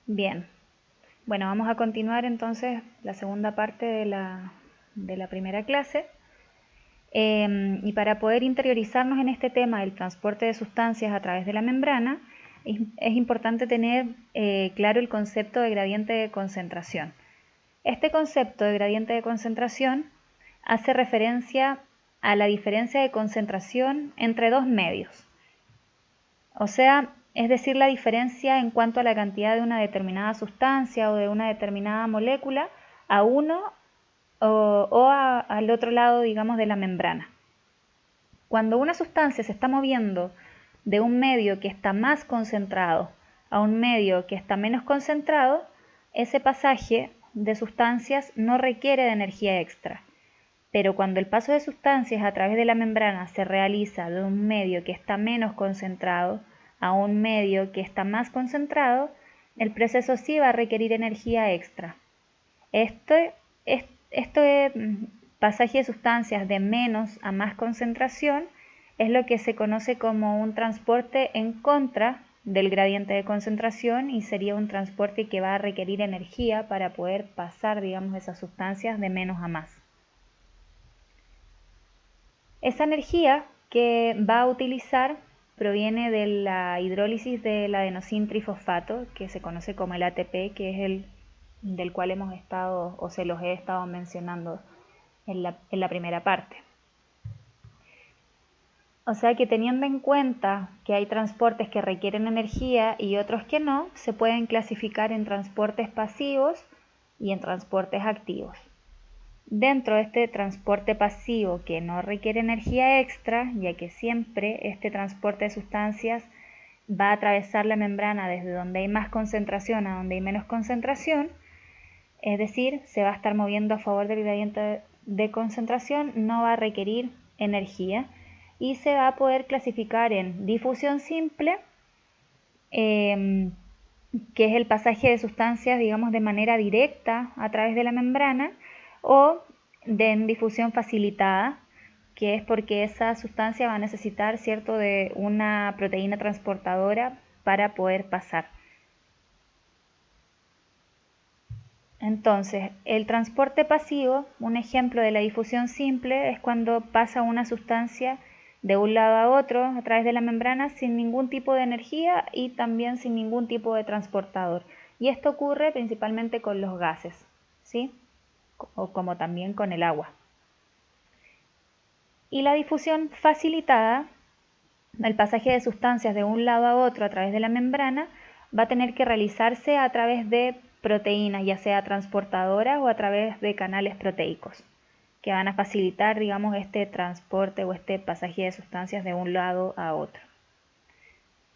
Bien, bueno, vamos a continuar entonces la segunda parte de la primera clase. Y para poder interiorizarnos en este tema del transporte de sustancias a través de la membrana, es importante tener claro el concepto de gradiente de concentración. Este concepto de gradiente de concentración hace referencia a la diferencia de concentración entre dos medios. O sea, es decir, la diferencia en cuanto a la cantidad de una determinada sustancia o de una determinada molécula a uno al otro lado, digamos, de la membrana. Cuando una sustancia se está moviendo de un medio que está más concentrado a un medio que está menos concentrado, ese pasaje de sustancias no requiere de energía extra. Pero cuando el paso de sustancias a través de la membrana se realiza de un medio que está menos concentrado a un medio que está más concentrado, el proceso sí va a requerir energía extra. Este pasaje de sustancias de menos a más concentración es lo que se conoce como un transporte en contra del gradiente de concentración y sería un transporte que va a requerir energía para poder pasar, digamos, esas sustancias de menos a más. Esa energía que va a utilizar proviene de la hidrólisis del adenosín trifosfato, que se conoce como el ATP, que es el del cual hemos estado o se los he estado mencionando en la primera parte. O sea que teniendo en cuenta que hay transportes que requieren energía y otros que no, se pueden clasificar en transportes pasivos y en transportes activos. Dentro de este transporte pasivo que no requiere energía extra, ya que siempre este transporte de sustancias va a atravesar la membrana desde donde hay más concentración a donde hay menos concentración, es decir, se va a estar moviendo a favor del gradiente de concentración, no va a requerir energía y se va a poder clasificar en difusión simple, que es el pasaje de sustancias, digamos, de manera directa a través de la membrana, o en difusión facilitada, que es porque esa sustancia va a necesitar, ¿cierto?, de una proteína transportadora para poder pasar. Entonces, el transporte pasivo, un ejemplo de la difusión simple, es cuando pasa una sustancia de un lado a otro a través de la membrana sin ningún tipo de energía y también sin ningún tipo de transportador. Y esto ocurre principalmente con los gases, ¿sí? O como también con el agua. Y la difusión facilitada, el pasaje de sustancias de un lado a otro a través de la membrana, va a tener que realizarse a través de proteínas, ya sea transportadoras o a través de canales proteicos, que van a facilitar, digamos, este transporte o este pasaje de sustancias de un lado a otro.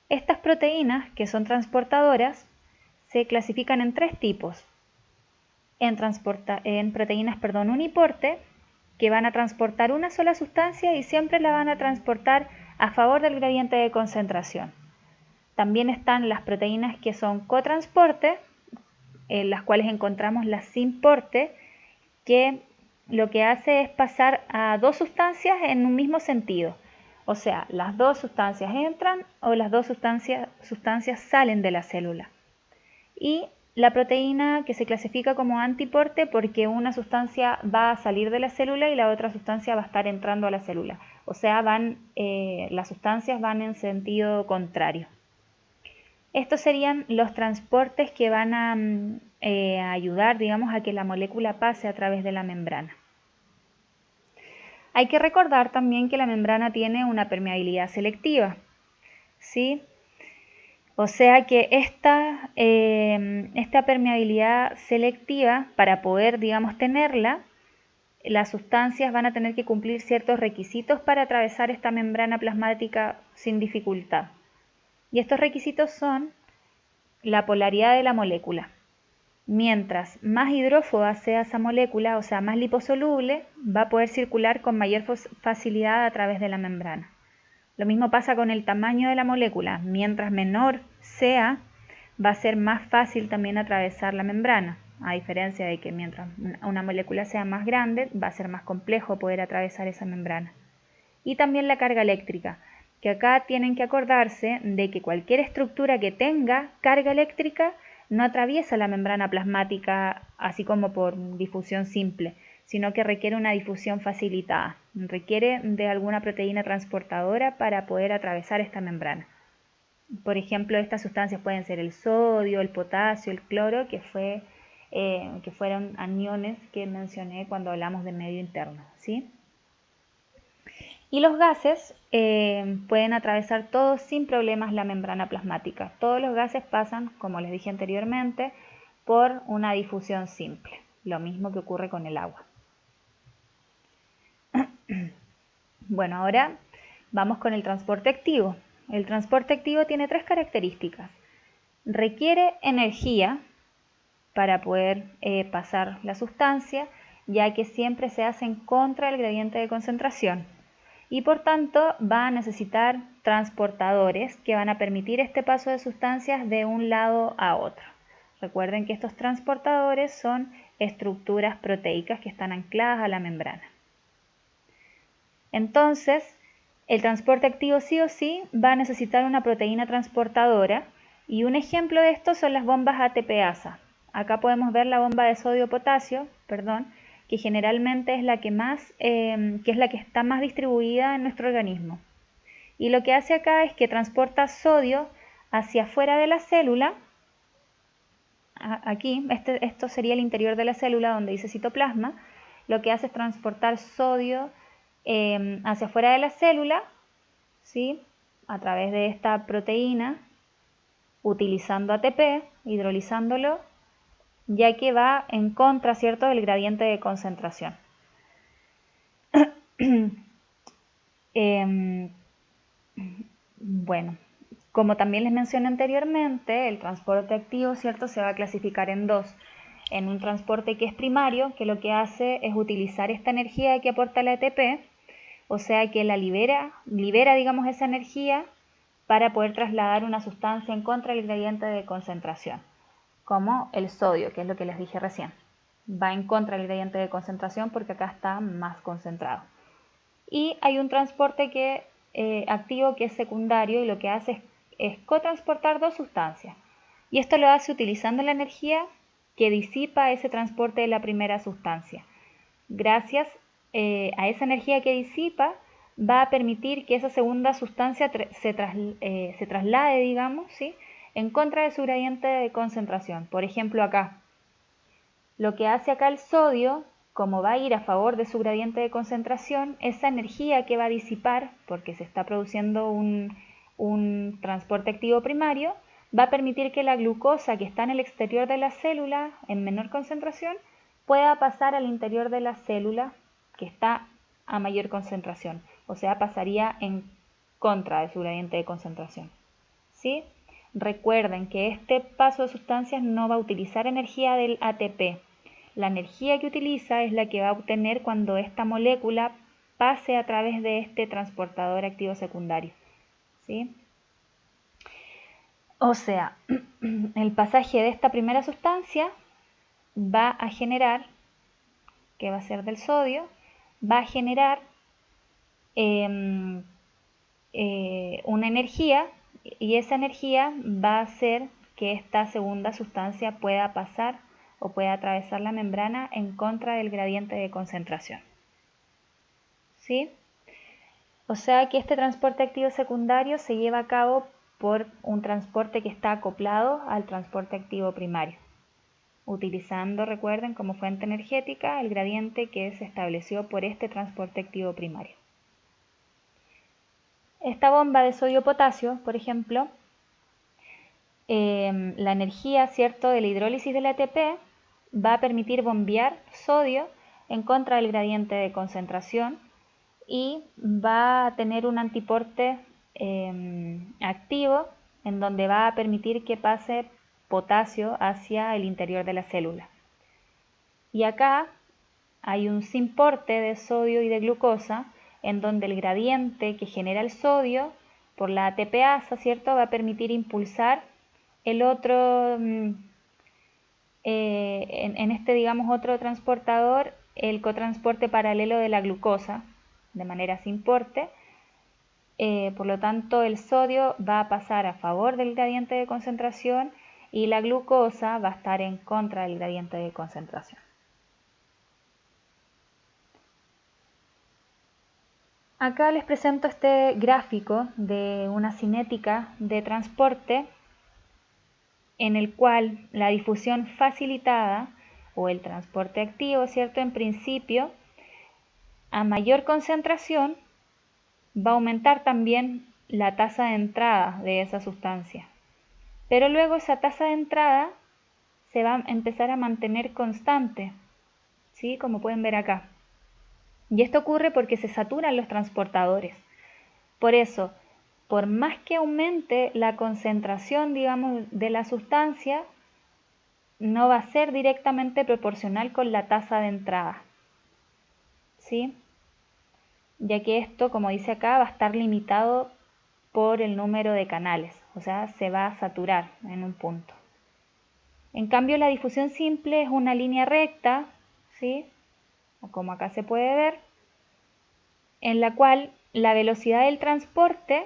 Estas proteínas, que son transportadoras, se clasifican en tres tipos. En proteínas uniporte, que van a transportar una sola sustancia y siempre la van a transportar a favor del gradiente de concentración. También están las proteínas que son cotransporte, en las cuales encontramos la simporte, que lo que hace es pasar a dos sustancias en un mismo sentido. O sea, las dos sustancias entran o las dos sustancias salen de la célula. Y la proteína que se clasifica como antiporte porque una sustancia va a salir de la célula y la otra sustancia va a estar entrando a la célula. O sea, las sustancias van en sentido contrario. Estos serían los transportes que van a ayudar, digamos, a que la molécula pase a través de la membrana. Hay que recordar también que la membrana tiene una permeabilidad selectiva, ¿sí? O sea que esta permeabilidad selectiva, para poder, digamos, tenerla, las sustancias van a tener que cumplir ciertos requisitos para atravesar esta membrana plasmática sin dificultad. Y estos requisitos son la polaridad de la molécula. Mientras más hidrófoba sea esa molécula, o sea, más liposoluble, va a poder circular con mayor facilidad a través de la membrana. Lo mismo pasa con el tamaño de la molécula. Mientras menor sea, va a ser más fácil también atravesar la membrana, a diferencia de que mientras una molécula sea más grande, va a ser más complejo poder atravesar esa membrana. Y también la carga eléctrica, que acá tienen que acordarse de que cualquier estructura que tenga carga eléctrica no atraviesa la membrana plasmática así como por difusión simple, sino que requiere una difusión facilitada, requiere de alguna proteína transportadora para poder atravesar esta membrana. Por ejemplo, estas sustancias pueden ser el sodio, el potasio, el cloro, que fueron aniones que mencioné cuando hablamos de medio interno, ¿sí? Y los gases pueden atravesar todos sin problemas la membrana plasmática. Todos los gases pasan, como les dije anteriormente, por una difusión simple, lo mismo que ocurre con el agua. Bueno, ahora vamos con el transporte activo. El transporte activo tiene 3 características. Requiere energía para poder pasar la sustancia, ya que siempre se hace en contra del gradiente de concentración. Y por tanto va a necesitar transportadores que van a permitir este paso de sustancias de un lado a otro. Recuerden que estos transportadores son estructuras proteicas que están ancladas a la membrana. Entonces, el transporte activo sí o sí va a necesitar una proteína transportadora y un ejemplo de esto son las bombas ATPasa. Acá podemos ver la bomba de sodio-potasio, que generalmente es la que está más distribuida en nuestro organismo. Y lo que hace acá es que transporta sodio hacia afuera de la célula. Aquí, esto sería el interior de la célula donde dice citoplasma. Lo que hace es transportar sodio hacia afuera de la célula, ¿sí? A través de esta proteína, utilizando ATP, hidrolizándolo, ya que va en contra, ¿cierto?, del gradiente de concentración. Bueno, como también les mencioné anteriormente, el transporte activo, ¿cierto?, se va a clasificar en dos. En un transporte que es primario, que lo que hace es utilizar esta energía que aporta la ATP, o sea que la libera, digamos, esa energía para poder trasladar una sustancia en contra del gradiente de concentración, como el sodio, que es lo que les dije recién. Va en contra del gradiente de concentración porque acá está más concentrado. Y hay un transporte activo que es secundario y lo que hace es cotransportar dos sustancias. Y esto lo hace utilizando la energía que disipa ese transporte de la primera sustancia. Gracias a esa energía que disipa, va a permitir que esa segunda sustancia se traslade, digamos, ¿sí?, en contra de su gradiente de concentración. Por ejemplo, acá, lo que hace acá el sodio, como va a ir a favor de su gradiente de concentración, esa energía que va a disipar, porque se está produciendo un transporte activo primario, va a permitir que la glucosa que está en el exterior de la célula, en menor concentración, pueda pasar al interior de la célula que está a mayor concentración. O sea, pasaría en contra de su gradiente de concentración, ¿sí? Recuerden que este paso de sustancias no va a utilizar energía del ATP. La energía que utiliza es la que va a obtener cuando esta molécula pase a través de este transportador activo secundario, ¿sí? O sea, el pasaje de esta primera sustancia va a generar, que va a ser del sodio, va a generar una energía, y esa energía va a hacer que esta segunda sustancia pueda pasar o pueda atravesar la membrana en contra del gradiente de concentración, ¿sí? O sea que este transporte activo secundario se lleva a cabo por un transporte que está acoplado al transporte activo primario, utilizando, recuerden, como fuente energética el gradiente que se estableció por este transporte activo primario. Esta bomba de sodio-potasio, por ejemplo, la energía, ¿cierto?, de la hidrólisis del ATP va a permitir bombear sodio en contra del gradiente de concentración y va a tener un antiporte activo en donde va a permitir que pase potasio hacia el interior de la célula. Y acá hay un simporte de sodio y de glucosa en donde el gradiente que genera el sodio por la ATPasa, ¿cierto?, va a permitir impulsar el otro, en este, digamos, otro transportador, el cotransporte paralelo de la glucosa, de manera simporte. Por lo tanto, el sodio va a pasar a favor del gradiente de concentración y la glucosa va a estar en contra del gradiente de concentración. Acá les presento este gráfico de una cinética de transporte en el cual la difusión facilitada o el transporte activo, ¿cierto? En principio, a mayor concentración va a aumentar también la tasa de entrada de esa sustancia. Pero luego esa tasa de entrada se va a empezar a mantener constante, ¿sí? Como pueden ver acá. Y esto ocurre porque se saturan los transportadores. Por eso, por más que aumente la concentración, digamos, de la sustancia, no va a ser directamente proporcional con la tasa de entrada, ¿sí? Ya que esto, como dice acá, va a estar limitado por el número de canales, o sea, se va a saturar en un punto. En cambio, la difusión simple es una línea recta, ¿sí? Como acá se puede ver, en la cual la velocidad del transporte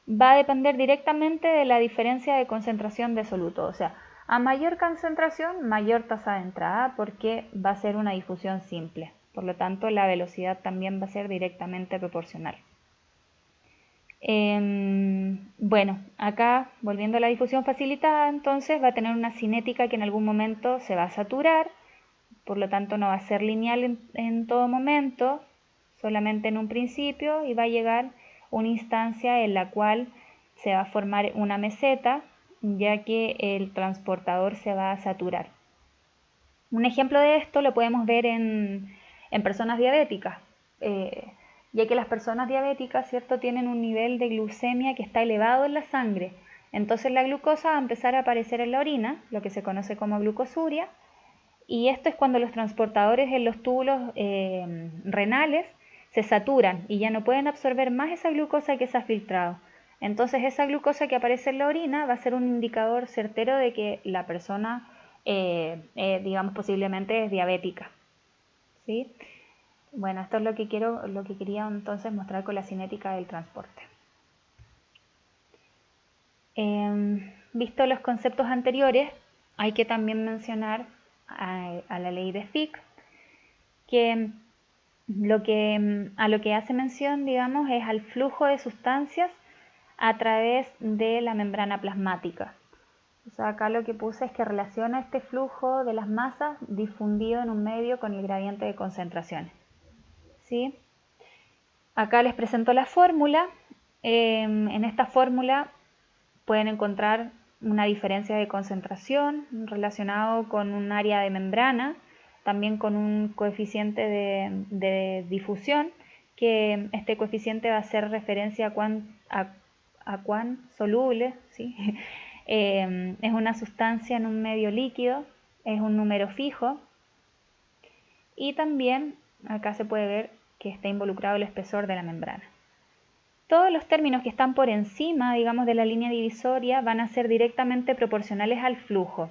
va a depender directamente de la diferencia de concentración de soluto. O sea, a mayor concentración, mayor tasa de entrada, porque va a ser una difusión simple. Por lo tanto, la velocidad también va a ser directamente proporcional. Bueno, acá, volviendo a la difusión facilitada, entonces va a tener una cinética que en algún momento se va a saturar, por lo tanto no va a ser lineal en todo momento, solamente en un principio, y va a llegar una instancia en la cual se va a formar una meseta, ya que el transportador se va a saturar. Un ejemplo de esto lo podemos ver en personas diabéticas, ya que las personas diabéticas, ¿cierto?, tienen un nivel de glucemia que está elevado en la sangre. Entonces la glucosa va a empezar a aparecer en la orina, lo que se conoce como glucosuria, y esto es cuando los transportadores en los túbulos renales se saturan y ya no pueden absorber más esa glucosa que se ha filtrado. Entonces esa glucosa que aparece en la orina va a ser un indicador certero de que la persona, digamos, posiblemente es diabética, ¿sí? Bueno, esto es lo que quería entonces mostrar con la cinética del transporte. Visto los conceptos anteriores, hay que también mencionar a la ley de Fick, que a lo que hace mención, digamos, es al flujo de sustancias a través de la membrana plasmática. O sea, acá lo que puse es que relaciona este flujo de las masas difundido en un medio con el gradiente de concentraciones, ¿sí? Acá les presento la fórmula. En esta fórmula pueden encontrar una diferencia de concentración relacionado con un área de membrana, también con un coeficiente de difusión, que este coeficiente va a hacer referencia a cuán soluble, ¿sí? Es una sustancia en un medio líquido, es un número fijo, y también acá se puede ver que está involucrado el espesor de la membrana. Todos los términos que están por encima, digamos, de la línea divisoria van a ser directamente proporcionales al flujo.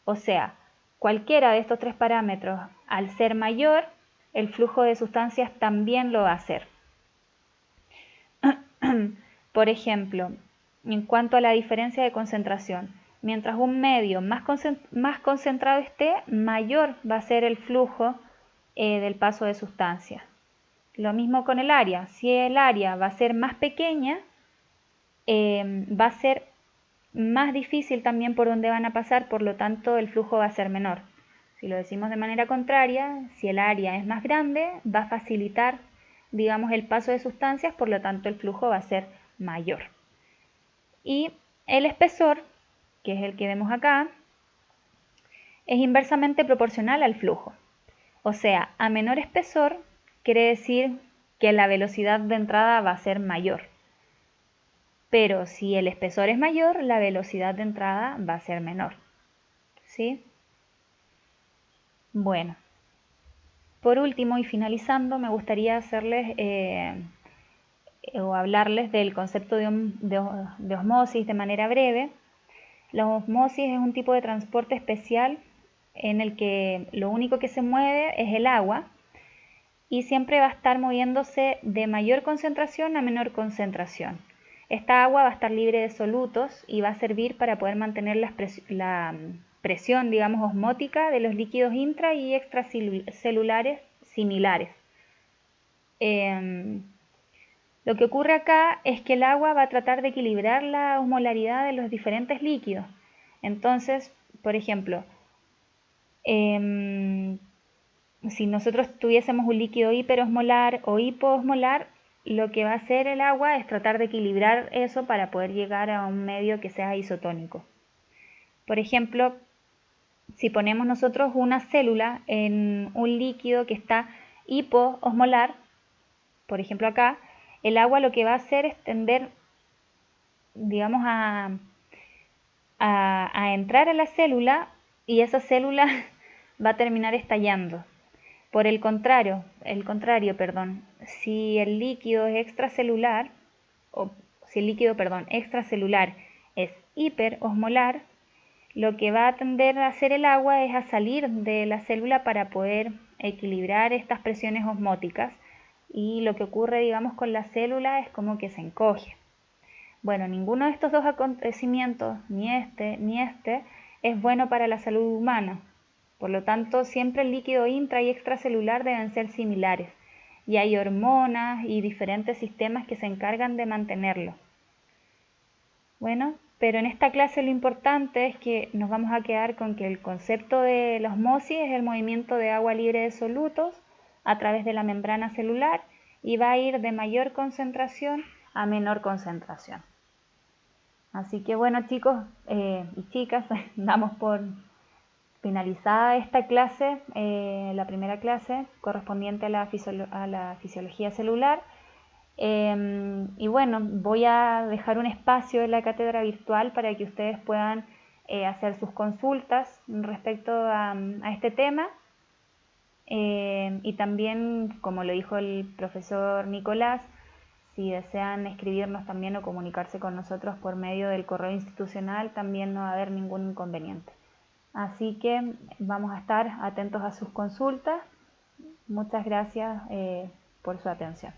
O sea, cualquiera de estos tres parámetros, al ser mayor, el flujo de sustancias también lo va a hacer. Por ejemplo, en cuanto a la diferencia de concentración, mientras un medio más concentrado esté, mayor va a ser el flujo del paso de sustancias. Lo mismo con el área. Si el área va a ser más pequeña, va a ser más difícil también por donde van a pasar, por lo tanto el flujo va a ser menor. Si lo decimos de manera contraria, si el área es más grande, va a facilitar, digamos, el paso de sustancias, por lo tanto el flujo va a ser mayor. Y el espesor, que es el que vemos acá, es inversamente proporcional al flujo. O sea, a menor espesor quiere decir que la velocidad de entrada va a ser mayor. Pero si el espesor es mayor, la velocidad de entrada va a ser menor, ¿sí? Bueno, por último y finalizando, me gustaría hacerles o hablarles del concepto de osmosis de manera breve. La osmosis es un tipo de transporte especial en el que lo único que se mueve es el agua y siempre va a estar moviéndose de mayor concentración a menor concentración. Esta agua va a estar libre de solutos y va a servir para poder mantener la presión, digamos, osmótica de los líquidos intra y extracelulares similares. Lo que ocurre acá es que el agua va a tratar de equilibrar la osmolaridad de los diferentes líquidos. Entonces, por ejemplo, si nosotros tuviésemos un líquido hiperosmolar o hipoosmolar, lo que va a hacer el agua es tratar de equilibrar eso para poder llegar a un medio que sea isotónico. Por ejemplo, si ponemos nosotros una célula en un líquido que está hipoosmolar, por ejemplo acá, el agua lo que va a hacer es tender, digamos, a entrar a la célula y esa célula va a terminar estallando. Por el contrario, si el líquido es extracelular, o si el líquido, extracelular es hiperosmolar, lo que va a tender a hacer el agua es a salir de la célula para poder equilibrar estas presiones osmóticas y lo que ocurre, digamos, con la célula es como que se encoge. Bueno, ninguno de estos dos acontecimientos, ni este, es bueno para la salud humana. Por lo tanto, siempre el líquido intra y extracelular deben ser similares y hay hormonas y diferentes sistemas que se encargan de mantenerlo. Bueno, pero en esta clase lo importante es que nos vamos a quedar con que el concepto de la osmosis es el movimiento de agua libre de solutos a través de la membrana celular y va a ir de mayor concentración a menor concentración. Así que bueno, chicos y chicas, damos por finalizada esta clase, la primera clase correspondiente a la fisiología celular. Y bueno, voy a dejar un espacio en la cátedra virtual para que ustedes puedan hacer sus consultas respecto a este tema. Y también, como lo dijo el profesor Nicolás, si desean escribirnos también o comunicarse con nosotros por medio del correo institucional, también no va a haber ningún inconveniente. Así que vamos a estar atentos a sus consultas. Muchas gracias por su atención.